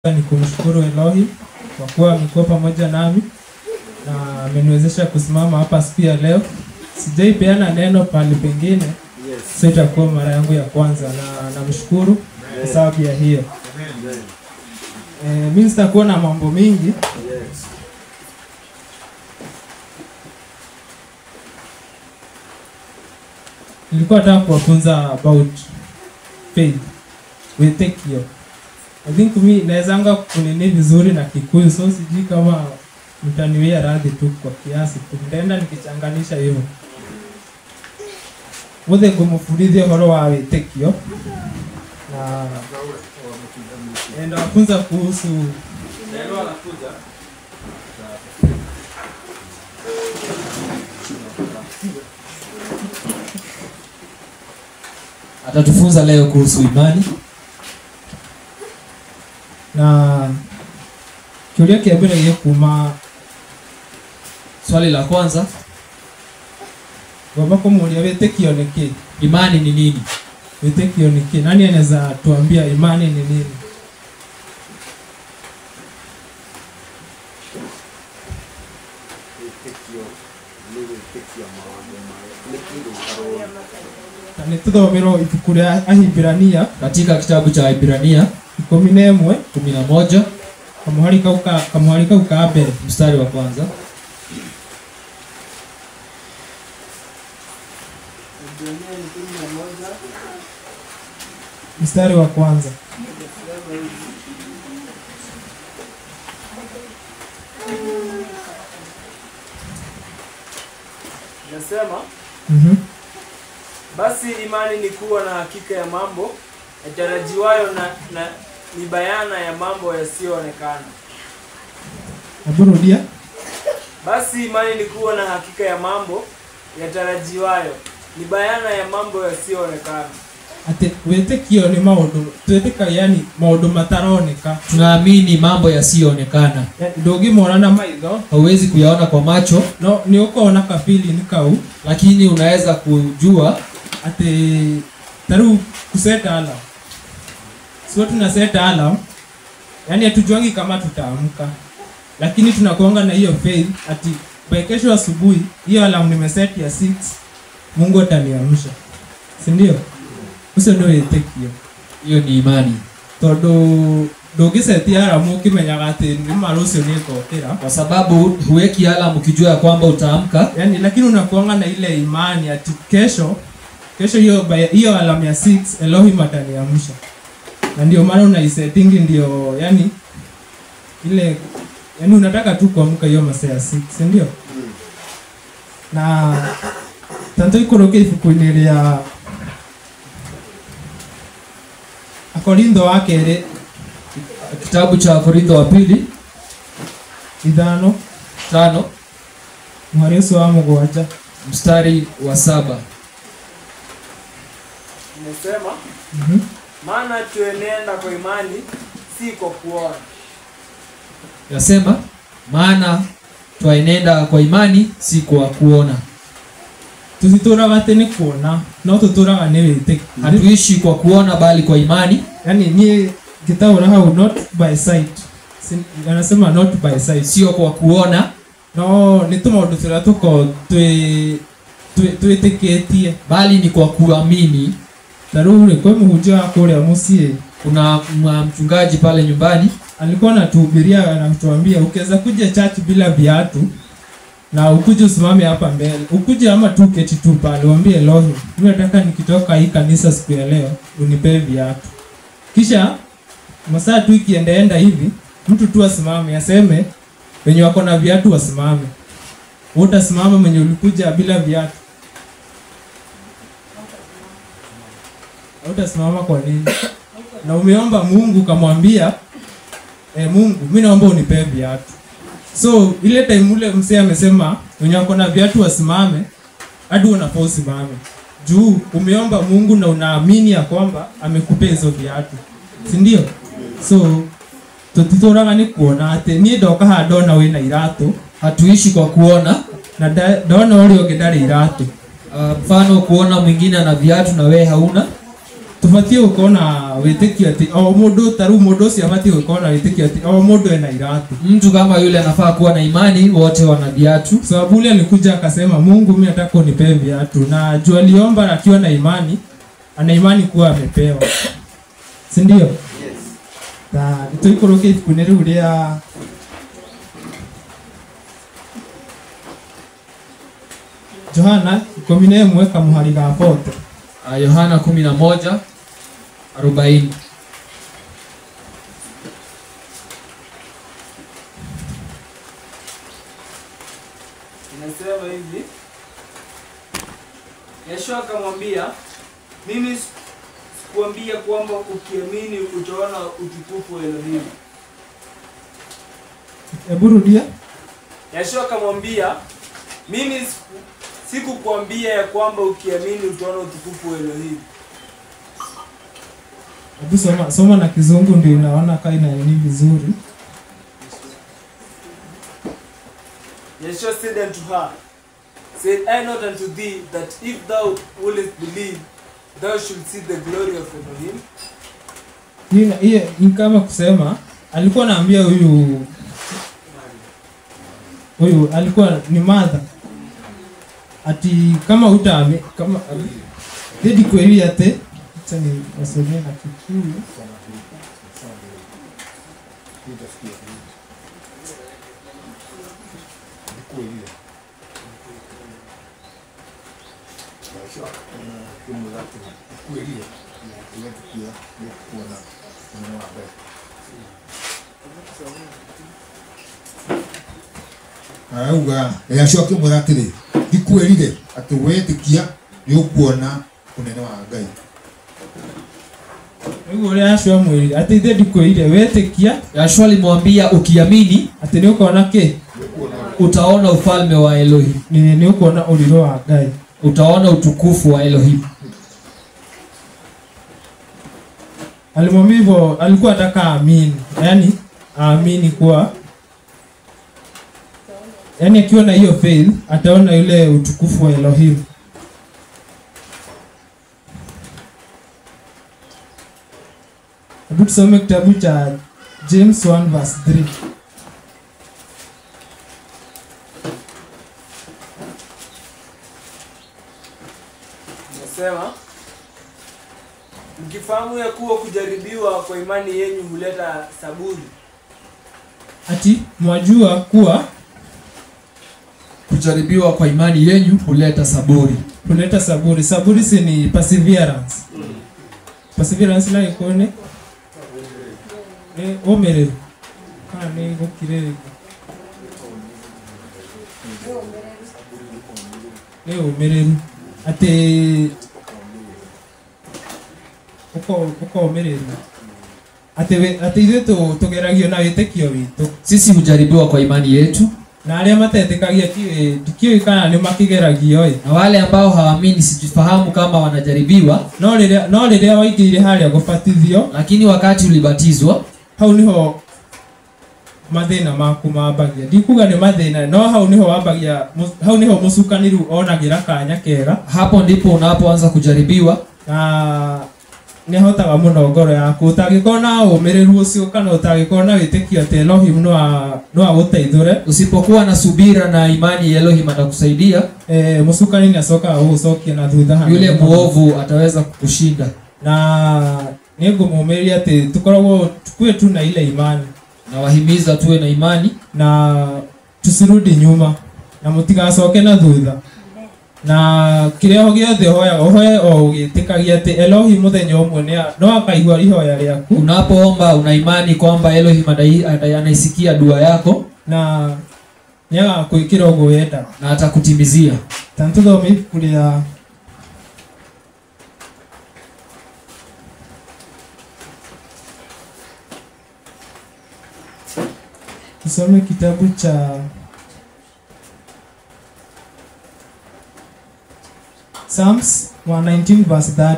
Ni kumshukuru Elohim kwa kuwa amekuwa pamoja nami na ameniwezesha kusimama hapa siku ya leo. Sijaipeana neno pale pengine. Sasa itakuwa mara yangu ya kwanza na namshukuru kwa sababu ya hiyo. Mimi sitakuwa na mambo mingi. Nilikuwa nataka kuwafunza about faith. We take you. I think mimi naezanga kunini vizuri na Kikuyu, so sijui kama mtaniwia radhi tu kwa kiasi tu. Nitaenda nikichanganisha hivyo. Wothe kumufundithia horo wa wĩtĩkio na enda wafunza kuhusu neno anakuja atatufunza leo kuhusu imani. Na kiuria kiambira gĩkuma Swali la kwanza, baba kumuuria wĩtĩkio nĩ kĩĩ? imani ni nini? Wĩtĩkio nĩ kĩĩ? Nani anaweza tuambia imani ni nini? Nĩtũthomero ibuku rĩa Ahibirania Katika kitabu cha Ibrania 11 kamuhari kau ka mbere mstari wa kwanza. mstari wa kwanza. Nasema basi imani ni kuwa na hakika ya mambo yatarajiwayo na ni bayana ya mambo yasiyoonekana. Aburudia. Basi imani ni kuwa na hakika ya mambo yatarajiwayo ni bayana ya mambo yasiyoonekana. Ate wĩtĩkio ni maũndũ twĩtĩkaga, yani maũndũ mataroneka. Tunaamini mambo yasiyoonekana. Ndũngĩmona na maitho, hauwezi kuyaona kwa macho, no ni ũkona kafili kau, lakini unaweza kujua ati taru kuseta alarm. Sio tunaseta alarm, yani hatujuangi kama tutaamka, lakini tunakuanga na hiyo faith ati by kesho asubuhi hiyo alarm nimeset ya 6 Mungu ataniamsha, si ndio? Uso ndio wĩtĩkio. Hiyo ni imani. Tondũ ndũngĩsetia alarm ũkĩmenyaga atĩ nĩ marucio nĩngokĩra, kwa sababu huweki alarm ukijua kwamba utaamka, yani lakini unakuanga na ile imani ati kesho hiyo alarm ya 6 Elohim ataniamsha. Na ndio maana unaisetting, ndio yani ile yani unataka tu kuamka hiyo masaa ya 6, si ndio? Na tanto ikoroke ifuku-inĩ rĩa Korintho wa kerĩ, kitabu cha Korintho wa pili 5 mwari ũcio wa mũgwanja mstari wa 7. Nimesema maana tuenenda kwa imani si kwa kuona. Yasema maana twaenenda kwa imani si kwa kuona. Tusitũraga atĩ nĩ kuona, no tũtũraga nĩ wĩtĩkio. Hatuishi kwa kuona bali kwa imani. Yani niĩ ngĩtaũra hau not by sight. Anasema not by sight, sio kwa kuona, no nĩ tũmaũndũ tũrĩa tũkoragwo twĩtĩkĩtie, bali ni kwa kuamini. Taruri kwa mhunjia wa kũrĩa mũciĩ, kuna mchungaji pale nyumbani alikuwa anatuhubiria na kutuambia ukiweza kuja church bila viatu na ukuje usimame hapa mbele, ukuje ama tu keti tu pale, uambie Elohim, mimi nataka nikitoka hii kanisa siku ya leo unipe viatu. Kisha masaa tu ikiendaenda hivi, mtu tu asimame aseme wenye wako na viatu wasimame. Utasimama mwenye ulikuja bila viatu? Utasimama kwa nini? Na umeomba Mungu kamwambia Mungu, mimi naomba unipe viatu. So ile time ule msee amesema wenye wako na viatu wasimame, hadi unafaa usimame. Juu umeomba Mungu na unaamini ya kwamba amekupa hizo viatu. Si ndio? So tutitũraga nĩ kuona atĩ niĩ ndoka haha ndona wĩna iratũ. Hatuishi kwa kuona na ndona ũrĩa ũngĩ ndarĩ iratũ. Mfano kuona mwingine ana viatu na wewe hauna. tubatie gukona witikio ati o mundu taru mundu cio abatie gukona witikio ati o mundu ena iratu. Mtu kama yule anafaa kuwa na imani, wote wana viatu. Sababu yule alikuja akasema Mungu mimi nataka unipe viatu, na juu aliomba akiwa na imani, ana imani kuwa amepewa. Si ndio? Yes. Na tuikoroke kunere uria Yohana 11 kamuhari ga foto. Yohana 11:40. Inasema hivi, Yeshua akamwambia, mimi sikuambia kwamba ukiamini utaona utukufu wa Elohim. Hebu rudia. Yeshua akamwambia, mimi sikukwambia ya kwamba ukiamini utaona utukufu wa Elohim. Hebu soma na Kizungu ndio inaona kai na ni vizuri. Yeshua said unto her, said I not unto thee that if thou wouldest believe, thou should see the glory of Elohim? Hii ni kama kusema alikuwa anaambia huyu alikuwa ni mother ati kama utaame kama dedi kweli ate tani wasomea na Kikuyu Auga Yeshua akimwira atiri ndikwirire ati wetikia ni ukuona unene wa Ngai. Ule Yeshua mwiri ati ndikwirire wetikia. Yeshua alimwambia ukiamini ati ni ukuona ke utaona ufalme wa Elohim. Ni ukuona uliro wa Ngai, utaona utukufu wa Elohim. Alimwambia hivyo, alikuwa ataka amini, yani aamini kuwa yani akiwa na hiyo faith ataona yule utukufu wa Elohim. Hebu tusome kitabu cha James 1:3. Nasema, mkifahamu ya kuwa kujaribiwa kwa imani yenu huleta saburi. Ati mwajua kuwa kujaribiwa kwa imani yenu huleta saburi. Huleta saburi. Saburi si ni perseverance. Perseverance na ikone omereru. Ni gukirere. Omereru. Ate uko omereru. Ate ithuĩ tũgeragio na wĩtĩkio witũ. Sisi hujaribiwa kwa imani yetu, na arĩa matetĩkagia ndikiũĩ kana nĩ makĩgeragio. Na wale ambao hawaamini sijifahamu kama wanajaribiwa. No rĩrĩa waingĩire harĩa gũbatithio, lakini wakati ulibatizwa, hau niho mathĩna maku mambagia. Ndikuga nĩ mathĩna, no hau niho wambagia, hau niho mũcukani rĩu onagĩra kanya kega. Hapo ndipo unapoanza kujaribiwa, na nihotaga muno ngoro yaku. Utagĩkorwo na ũmĩrĩru ũcio kana utagĩkorwo na wĩtĩkio atĩ Elohim no agũteithũre, usipokuwa na subira na imani ya Elohim atakusaidia, mũcukani nĩ acokaga gũgũcokia na thutha. Yule muovu ataweza kukushinda. Na nĩngũmũmĩrĩria atĩ tukue tu na ile imani, na wahimiza tuwe na imani na tusirudi nyuma na mũtigacoke na thutha. Na kĩrĩa gĩothe hoye o ũgĩtĩkagia atĩ Elohim mũthenya ũmwe no akaigua ihoya rĩaku. Unapoomba una imani kwamba Elohim anaisikia dua yako na nĩagakwĩkĩra ũguo wenda na atakutimizia. Tũthome ibuku rĩa tusome kitabu cha Psalms 119:30.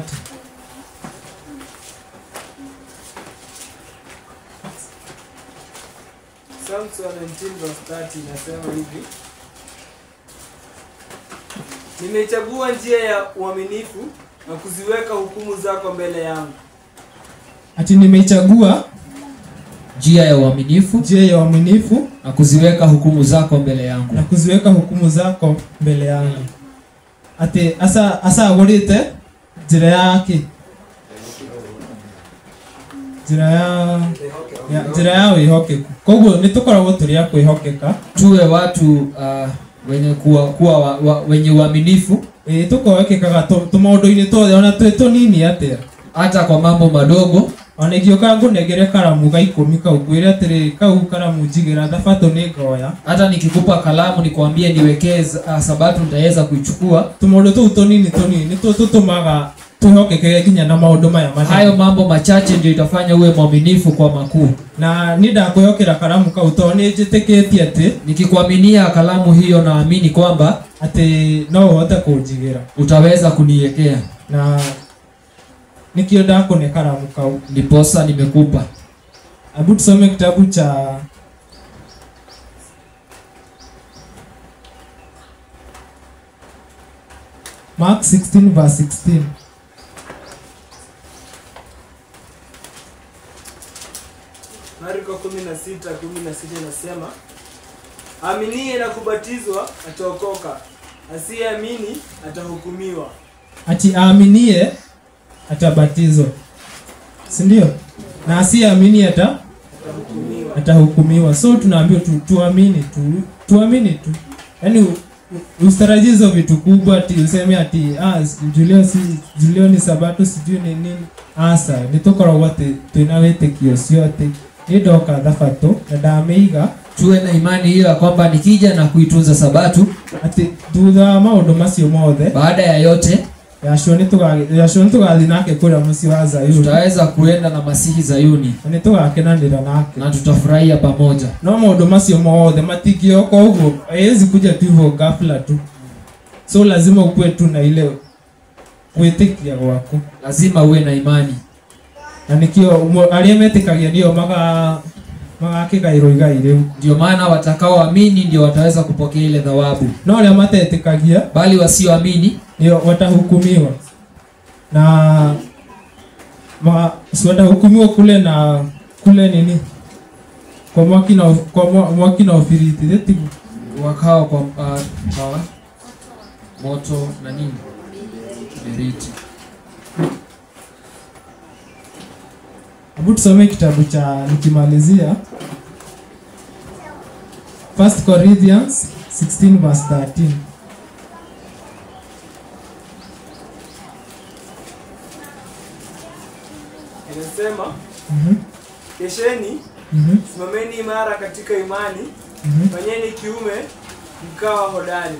Psalms 119:30 inasema hivi, nimechagua njia ya uaminifu na kuziweka hukumu zako mbele yangu. ati nimeichagua njia ya uaminifu njia ya uaminifu na kuziweka hukumu zako mbele yangu. na kuziweka hukumu zako mbele yangu. Ati asa agurite njira yake njira ya wihokeku. Koguo nitukoragwo turi a kwihokeka, Tuwe watu wenye kuwa wenye uaminifu tukohokekaga tumaundu-ini tuothe ona twi tunini atia, hata kwa mambo madogo. ona ingioka ngunengere karamu ga 10 kau kwire atiri kau karamu njigira thabato ni ngoya, Hata nikikupa kalamu nikwambie niwekee sabato nitaweza kuichukua. tumaundu tuu tunini nituo tutumaga tuhokeke nginya na maundu maya manene. Hayo mambo machache ndio itafanya uwe mwaminifu kwa makuu. Na ni ndakwihokera karamu kau to ni njitikitie ati Nikikuaminia kalamu hiyo, naamini kwamba ati no uhote kunjigira, utaweza kuniwekea, na nikio ndakune karamu kau. ndiposa nimekupa. Hebu tusome kitabu cha Mark 16 verse 16. Marko 16:16 inasema, aminie na kubatizwa ataokoka, asiyeamini atahukumiwa. Ati aaminie atabatizwa, si ndio? Na asiyeamini atahukumiwa. So tunaambiwa tuamini tu. Yaani usitarajie hizo vitu kubwa ati useme ati Julio ni sabato sijui ni nini. Asa nitukoragwo ati twina witikio cio ati ndoka thabato na ndameiga. Tuwe na imani hiyo ya kwamba nikija na kuitunza sabato, ati thutha wa maundu macio mothe, baada ya yote yasho nitugathi nake kuria muci wa Zayuni, tutaweza kuenda na Masihi Zayuni na nitugakenanira nake na tutafurahia pamoja. No maundu macio mothe matingioka uguo, haiwezi kuja tu hivyo ghafla tu. So lazima ukue tu na ile kwitikia gwaku, Lazima uwe na imani, na nikio aria metikagia ndio magakigairwo igai riu. ndio maana watakaoamini ndio wataweza kupokea ile thawabu, No aria matetikagia bali wasioamini ndio watahukumiwa, na watahukumiwa kule nini, kwa mwaki na ufiriti eti wakao kwa moto na nini beriti. Hebu tusome kitabu cha nikimalizia 1 Corinthians 16 verse 13. Inasema, Mhm. kesheni, Mhm. simameni imara katika imani, Mhm. fanyeni kiume, mkawa hodari.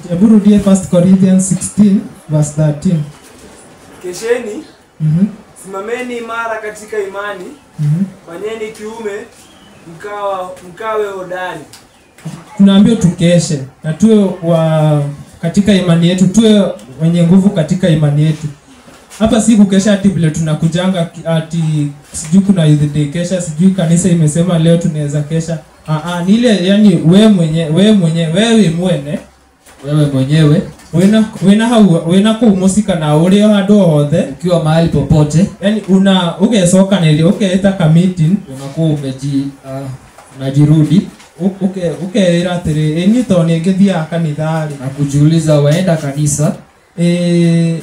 Hebu rudia 1 Corinthians 16 verse 13. Kesheni, Mhm. simameni imara katika imani, Mhm. fanyeni kiume, mkawe hodari. Tunaambiwa tukeshe na tuwe katika imani yetu, tuwe wenye nguvu katika imani yetu. Hapa si kukesha ati vile tunakujanga ati sijui kuna youth day kesha, sijui kanisa imesema leo tunaweza kesha. Ni ile yani wewe mwene wena kumusika na uri handu hothe, Ukiwa mahali popote, yani ugecokanĩria ukeita ka meeting, unakuwa unajirudi ukeira atiri ni to ni ngithiaga kanitha ri na kujiuliza waenda kanisa.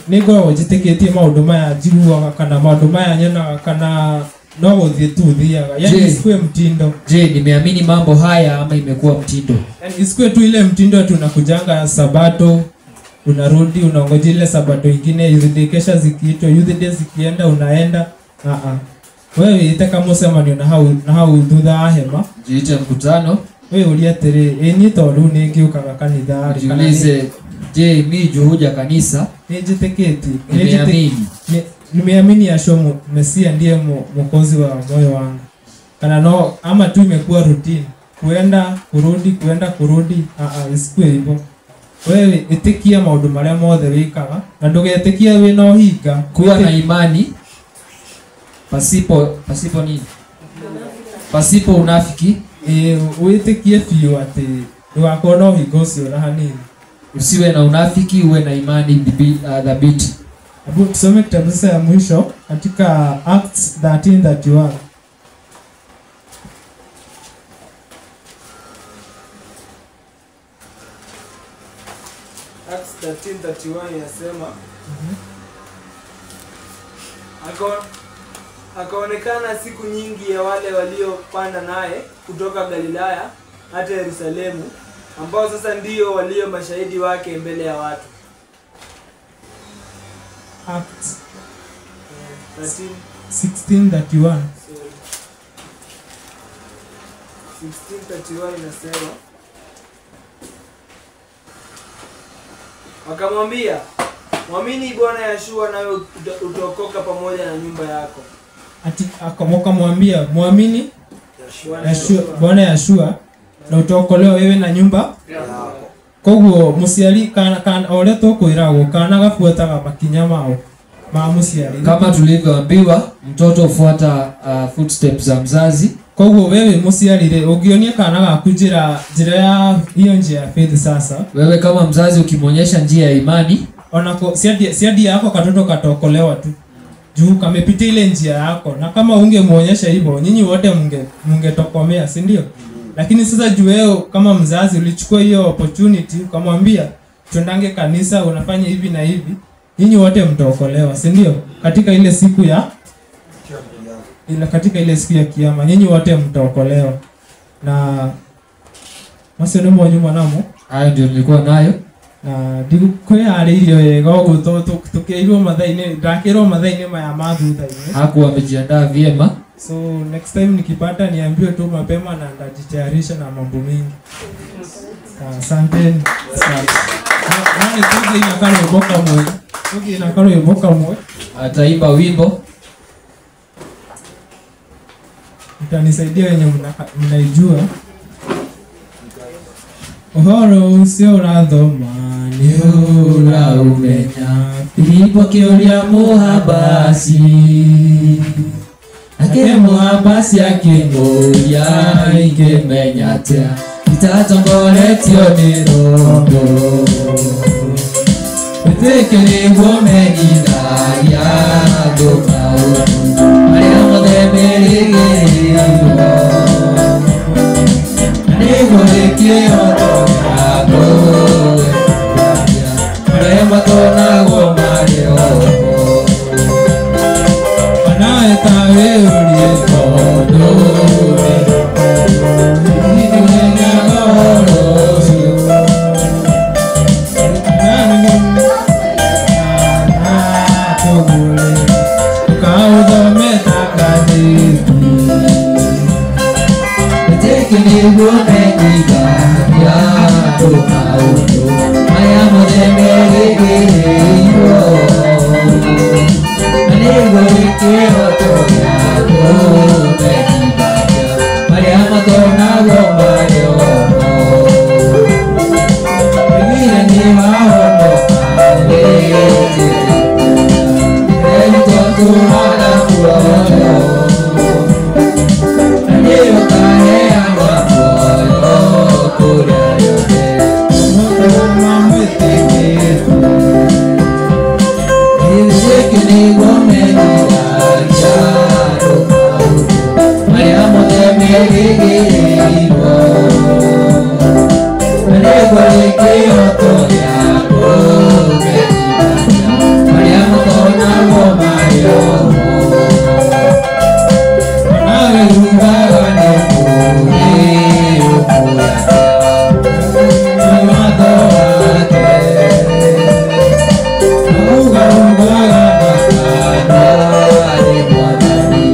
ni ngoragwo njitikitie maundu maya njiguaga kana maundu maya nyonaga kana no guthie tu thiaga, yani isikue mtindo. Je, nimeamini mambo haya ama imekuwa mtindo? Yani isikue tu ile mtindo tunakujanga sabato unarudi unaongoja ile sabato ingine, youth day kesha zikiitwa, youth day zikienda unaenda. Wewe ite kama usema ni na hau thutha wa hema, Jiite mkutano, wewe ulia atiri ni tondu ni ngiukaga kanitha ri kana jiulize, je, mimi juhuja kanisa ni jitikiti nimeamini Yeshua Mesia ndiye mwokozi wa moyo wangu, kana no ama tu imekuwa routine kuenda kurudi. Isikue hivyo. Wewe itikia maundu maria mothe wikaga na ndugetikia wina uhinga. kuwa na imani pasipo nini? Pasipo unafiki. Witikie biũ ati ndugakorwo na uhinga ucio na hanini. usiwe na unafiki, uwe na imani dhabiti. Hebu tusome kitabu sasa ya mwisho katika Acts 13:31. Acts 13:31 inasema akaonekana siku nyingi ya wale waliopanda naye kutoka Galilaya hata Yerusalemu, ambao sasa ndio walio mashahidi wake mbele ya watu. Acts 16:31 inasema wakamwambia, mwamini Bwana Yeshua nawe utaokoka pamoja na nyumba yako. Ati akamwambia muamini Yeshua, Bwana Yeshua na utaokolewa wewe na nyumba yako. Koguo musiari kana ole tokwiragwo kana gafuataga makinya mao ma musiari. Kama tulivyoambiwa mtoto ufuata footsteps za mzazi. Koguo wewe musiarire ungionia kana gaku njira ya hiyo njia ya faith. Sasa wewe kama mzazi ukimonyesha njia ya imani, onako siadi yako katoto katokolewa tu juu kamepitia ile njia yako, na kama ungemuonyesha hivyo nyinyi wote mungetokomea, si ndio? Lakini sasa juu wewe kama mzazi ulichukua hiyo opportunity ukamwambia tuendange kanisa, unafanya hivi na hivi, nyinyi wote mtaokolewa, si ndio? Katika ile siku ya kiyama nyinyi wote mtaokolewa. Na maseno mwanyu mwanamo, hayo ndio nilikuwa nayo. na ndikwe aririo wega uguo tukirwo mathaini ndakirwo mathaini maya mathutha-ini hakuwa amejiandaa vyema. So next time nikipata niambiwe tu mapema na ndajitayarisha na mambo mengi. Asanteni. Nani tuki inakalo iboka mwe ataimba wimbo, mtanisaidia wenye mnaijua. Uhoro ucio urathoma ni uraumenya Filipo kĩũria mũhambasi nake mũhambasi akĩmũria ingĩmenya atĩa itatongoretio nĩ Roho wĩtĩkĩrĩguo menyithagia andũ maũndũ marĩa mothe merĩgĩrĩirwo na nĩguo gĩkĩhoto gĩaku marĩa matonagwo marĩ oho anawe ta wĩũrie tondũ nĩguo menyithagia andũ maũndũ marĩa mothe merĩgĩrĩirwo na nĩguo gĩkĩhoto gĩaku menyithagia marĩa matonagwo marĩ oho wĩgire nĩ wahonoka wĩtĩkĩria erutwo tũrona muoyo na nĩũkaheana muoyo kũrĩa yothe mũtũma mwĩtĩkĩtu gĩkĩ nĩguo menyithagia andũ maũndũ marĩa mothe merĩgĩrĩirwo na nĩguo gĩkĩhoto gĩaku menyithagia marĩa matonagwo marĩ oho nawe rugaga nĩ mũũĩ ũkũragia watho wake naugarugaga makana nĩ mwathani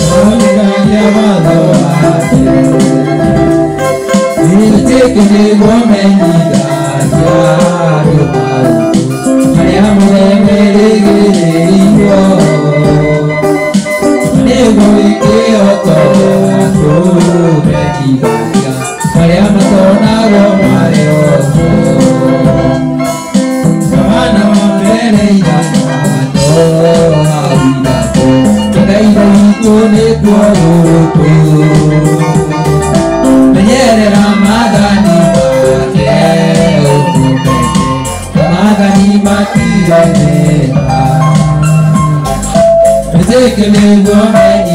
naugagia watho wake wĩtĩkĩ nĩguo menyithagia andũ maũndũ marĩa mothe merĩgĩrĩirwo nĩguo gĩkĩhoto gĩaku menyithagia marĩa matonagwo marĩ oho Yohana wa mbere 3:6 Ngai witũ nĩkuo gũkũ menyerera maathani make ũkũmenye Take a little